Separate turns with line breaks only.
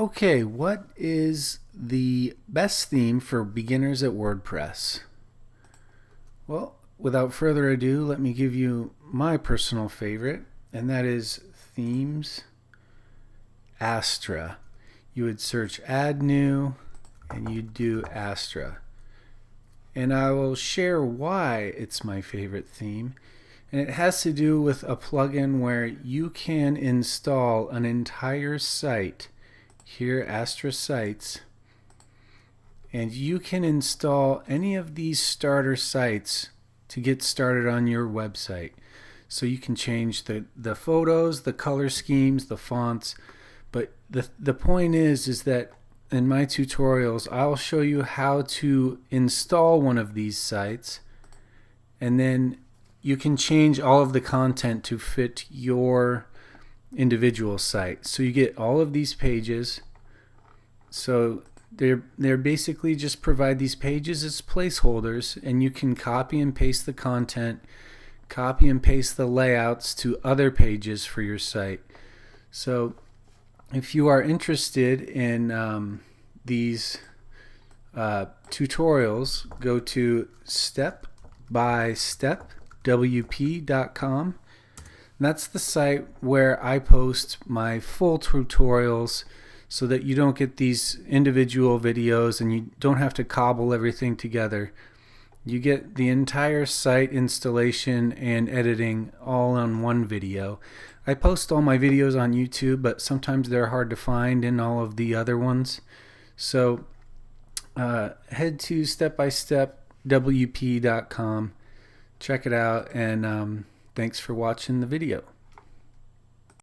Okay, what is the best theme for beginners at WordPress? Well, without further ado, let me give you my personal favorite, and that is Themes Astra. You would search Add New, and you'd do Astra. And I will share why it's my favorite theme. And it has to do with a plugin where you can install an entire site, here Astra Sites, and you can install any of these starter sites to get started on your website. So you can change the photos, the color schemes, the fonts, but the point is that in my tutorials I'll show you how to install one of these sites, and then you can change all of the content to fit your individual site. So you get all of these pages. So they're basically just provide these pages as placeholders, and you can copy and paste the content, copy and paste the layouts to other pages for your site. So if you are interested in these tutorials, go to stepbystepwp.com. That's the site where I post my full tutorials, so that you don't get these individual videos and you don't have to cobble everything together. You get the entire site installation and editing all on one video. I post all my videos on YouTube, but sometimes they're hard to find in all of the other ones. So head to stepbystepwp.com, check it out, and thanks for watching the video.